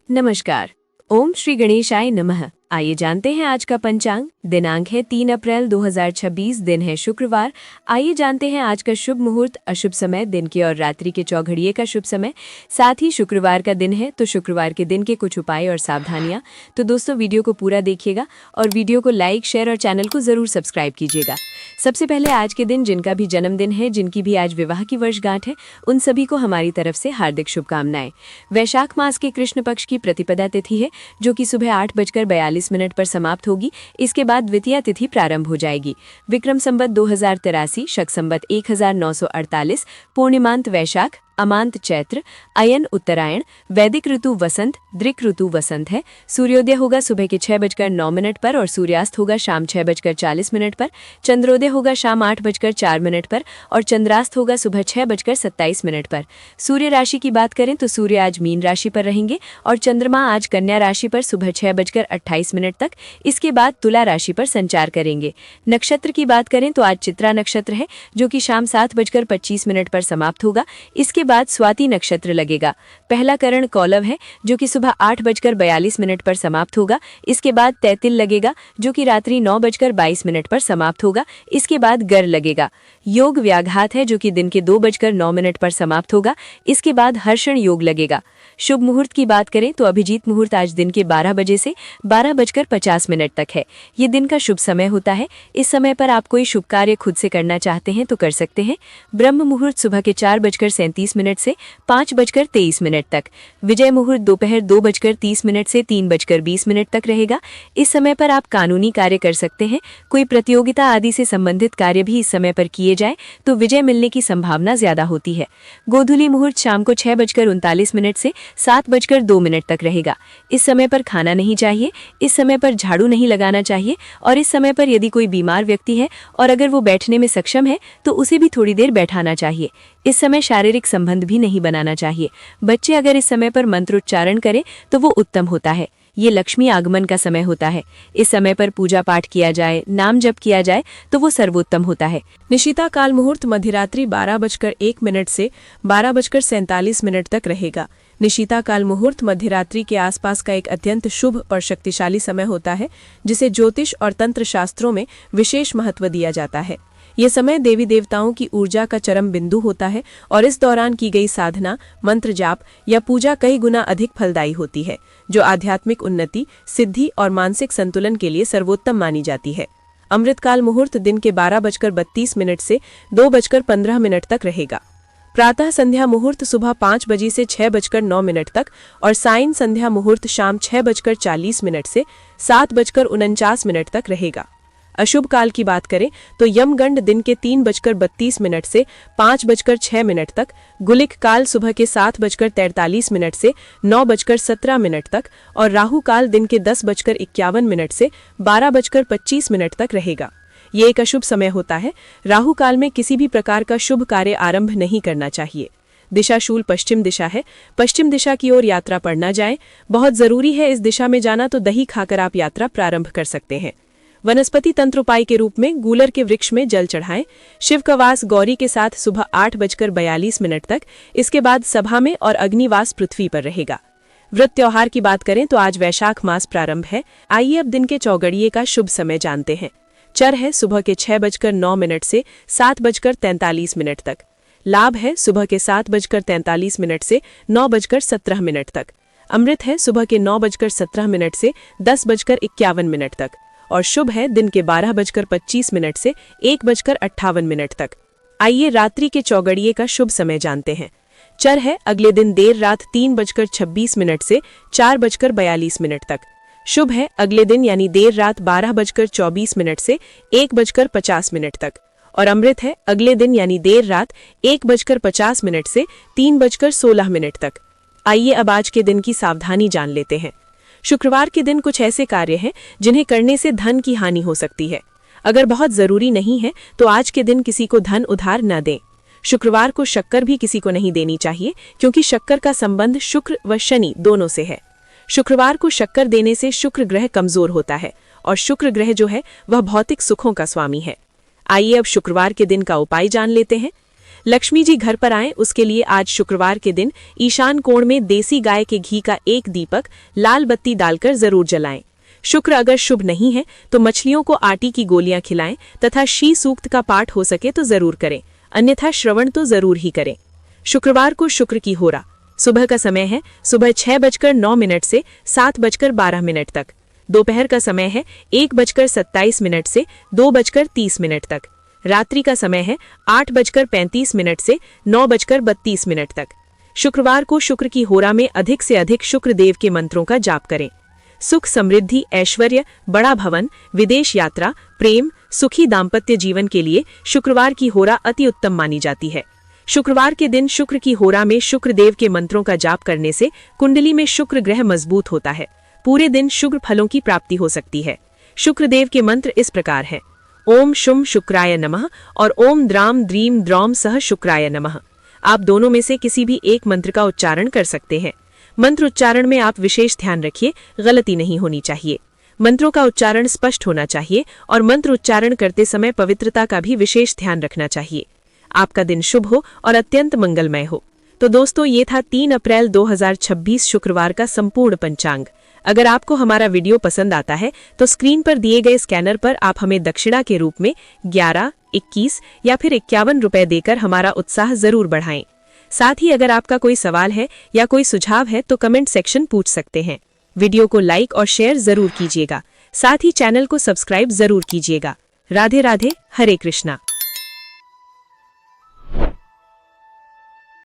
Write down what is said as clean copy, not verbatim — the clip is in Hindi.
नमस्कार। ओम श्री गणेशाय नमः। आइए जानते हैं आज का पंचांग। दिनांक है 3 अप्रैल 2026, दिन है शुक्रवार। आइए जानते हैं आज का शुभ मुहूर्त, अशुभ समय, दिन के और रात्रि के चौघड़िए का शुभ समय। साथ ही शुक्रवार का दिन है, तो शुक्रवार के दिन के कुछ उपाय और सावधानियां। तो दोस्तों वीडियो को पूरा देखिएगा और वीडियो को लाइक, शेयर और चैनल को जरूर सब्सक्राइब कीजिएगा। सबसे पहले आज के दिन जिनका भी जन्मदिन है, जिनकी भी आज विवाह की वर्षगांठ है, उन सभी को हमारी तरफ से हार्दिक शुभकामनाएं। वैशाख मास के कृष्ण पक्ष की प्रतिपदा तिथि है, जो कि सुबह 8:42 पर समाप्त होगी। इसके बाद द्वितीया तिथि प्रारंभ हो जाएगी। विक्रम संवत 2083, शक संवत 1948, पूर्णिमांत वैशाख, अमांत चैत्र, अयन उत्तरायण, वैदिक ऋतु वसंत, दृक ऋतु वसंत है। सूर्योदय होगा सुबह के 6:09 पर और सूर्यास्त होगा शाम 6:40 पर। चंद्रोदय होगा शाम 8:04 पर और चंद्रास्त होगा सुबह 6:27 पर। सूर्य राशि की बात करें तो सूर्य आज मीन राशि पर रहेंगे और चंद्रमा आज कन्या राशि पर सुबह 6:28 तक। इसके बाद तुला राशि पर संचार करेंगे। नक्षत्र की बात करें तो आज चित्रा नक्षत्र है, जो कि शाम 7:25 पर समाप्त होगा। इसके बाद स्वाति नक्षत्र लगेगा। पहला करण कौलव है, जो कि सुबह 8:42 पर समाप्त होगा। इसके बाद तैतिल लगेगा, जो कि रात्रि 9:22 पर समाप्त होगा। इसके बाद गर लगेगा। योग व्याघात है, जो कि दिन के 2:09 पर समाप्त होगा। इसके बाद हर्षण योग लगेगा। शुभ मुहूर्त की बात करें तो अभिजीत मुहूर्त आज दिन के 12 बजे से 12:50 तक है। ये दिन का शुभ समय होता है। इस समय पर आप कोई शुभ कार्य खुद से करना चाहते हैं तो कर सकते हैं। ब्रह्म मुहूर्त सुबह के 4:37 से 5:23 तक। विजय मुहूर्त दोपहर 2:30 से 3:20 तक रहेगा। इस समय पर आप कानूनी कार्य कर सकते हैं। कोई प्रतियोगिता आदि से संबंधित कार्य भी इस समय पर किए जाए तो विजय मिलने की संभावना ज्यादा होती है। गोधूली मुहूर्त शाम को 6:39 से 7:02 तक रहेगा। इस समय पर खाना नहीं चाहिए। इस समय पर झाड़ू नहीं लगाना चाहिए और इस समय पर यदि कोई बीमार व्यक्ति है और अगर वो बैठने में सक्षम है तो उसे भी थोड़ी देर बैठाना चाहिए। इस समय शारीरिक संबंध भी नहीं बनाना चाहिए। बच्चे अगर इस समय पर मंत्रोच्चारण करें तो वो उत्तम होता है। ये लक्ष्मी आगमन का समय होता है। इस समय पर पूजा पाठ किया जाए, नाम जप किया जाए तो वो सर्वोत्तम होता है। निशिता काल मुहूर्त मध्यरात्रि 12:01 से 12:47 तक रहेगा। निशिता काल मुहूर्त मध्यरात्रि के आसपास का एक अत्यंत शुभ और शक्तिशाली समय होता है, जिसे ज्योतिष और तंत्र शास्त्रों में विशेष महत्व दिया जाता है। ये समय देवी देवताओं की ऊर्जा का चरम बिंदु होता है और इस दौरान की गई साधना, मंत्र जाप या पूजा कई गुना अधिक फलदायी होती है, जो आध्यात्मिक उन्नति, सिद्धि और मानसिक संतुलन के लिए सर्वोत्तम मानी जाती है। अमृतकाल मुहूर्त दिन के 12:32 से 2:15 तक रहेगा। प्रातः संध्या मुहूर्त सुबह 5 बजे से 6:09 तक और सायं संध्या मुहूर्त शाम 6:40 से 7:49 तक रहेगा। अशुभ काल की बात करें तो यमगंड दिन के 3:32 से 5:06 तक, गुलिक काल सुबह के 7:43 से 9:17 तक और राहु काल दिन के 10:51 से 12:25 तक रहेगा। ये एक अशुभ समय होता है। राहु काल में किसी भी प्रकार का शुभ कार्य आरंभ नहीं करना चाहिए। दिशा शूल पश्चिम दिशा है। पश्चिम दिशा की ओर यात्रा पर न जाएं। बहुत जरूरी है इस दिशा में जाना, तो दही खाकर आप यात्रा प्रारंभ कर सकते हैं। वनस्पति तंत्र उपाय के रूप में गूलर के वृक्ष में जल चढ़ाएं। शिव का वास गौरी के साथ सुबह 8:42 तक। इसके बाद सभा में और अग्निवास पृथ्वी पर रहेगा। व्रत त्योहार की बात करें तो आज वैशाख मास प्रारंभ है। आइए अब दिन के चौगड़िए का शुभ समय जानते हैं। चर है सुबह के 6:09 से 7:43 तक। लाभ है सुबह के 7:43 से 9:17 तक। अमृत है सुबह के 9:17 से 10:51 तक और शुभ है दिन के 12:25 से 1:58 तक। आइए रात्रि के चौगड़िए का शुभ समय जानते हैं। चर है अगले दिन देर रात 3:26 से 4:42 तक। शुभ है अगले दिन यानी देर रात 12:24 से 1:50 तक और अमृत है अगले दिन यानी देर रात 1:50 से 3:16 तक। आइए अब आज के दिन की सावधानी जान लेते हैं। शुक्रवार के दिन कुछ ऐसे कार्य हैं जिन्हें करने से धन की हानि हो सकती है। अगर बहुत जरूरी नहीं है तो आज के दिन किसी को धन उधार न दें। शुक्रवार को शक्कर भी किसी को नहीं देनी चाहिए, क्योंकि शक्कर का संबंध शुक्र व शनि दोनों से है। शुक्रवार को शक्कर देने से शुक्र ग्रह कमजोर होता है और शुक्र ग्रह जो है वह भौतिक सुखों का स्वामी है। आइए अब शुक्रवार के दिन का उपाय जान लेते हैं। लक्ष्मी जी घर पर आएं, उसके लिए आज शुक्रवार के दिन ईशान कोण में देसी गाय के घी का एक दीपक लाल बत्ती डालकर जरूर जलाएं। शुक्र अगर शुभ नहीं है तो मछलियों को आटी की गोलियां खिलाएं तथा श्री सूक्त का पाठ हो सके तो जरूर करें, अन्यथा श्रवण तो जरूर ही करें। शुक्रवार को शुक्र की होरा सुबह का समय है सुबह 6:09 से 7:12 तक। दोपहर का समय है 1:27 से 2:30 तक। रात्रि का समय है 8:35 से 9:32 तक। शुक्रवार को शुक्र की होरा में अधिक से अधिक शुक्र देव के मंत्रों का जाप करें। सुख, समृद्धि, ऐश्वर्य, बड़ा भवन, विदेश यात्रा, प्रेम, सुखी दाम्पत्य जीवन के लिए शुक्रवार की होरा अति उत्तम मानी जाती है। शुक्रवार के दिन शुक्र की होरा में शुक्र देव के मंत्रों का जाप करने से कुंडली में शुक्र ग्रह मजबूत होता है। पूरे दिन शुक्र फलों की प्राप्ति हो सकती है। शुक्र देव के मंत्र इस प्रकार हैं: ओम शुम शुक्राय नमः और ओम द्राम द्रीम द्रौम सह शुक्राय नमः। आप दोनों में से किसी भी एक मंत्र का उच्चारण कर सकते हैं। मंत्र उच्चारण में आप विशेष ध्यान रखिए, गलती नहीं होनी चाहिए। मंत्रों का उच्चारण स्पष्ट होना चाहिए और मंत्र उच्चारण करते समय पवित्रता का भी विशेष ध्यान रखना चाहिए। आपका दिन शुभ हो और अत्यंत मंगलमय हो। तो दोस्तों, ये था 3 अप्रैल 2026 शुक्रवार का संपूर्ण पंचांग। अगर आपको हमारा वीडियो पसंद आता है तो स्क्रीन पर दिए गए स्कैनर पर आप हमें दक्षिणा के रूप में 11, 21 या फिर 51 रुपए देकर हमारा उत्साह जरूर बढ़ाएं। साथ ही अगर आपका कोई सवाल है या कोई सुझाव है तो कमेंट सेक्शन पूछ सकते हैं। वीडियो को लाइक और शेयर जरूर कीजिएगा। साथ ही चैनल को सब्सक्राइब जरूर कीजिएगा। राधे राधे, हरे कृष्णा।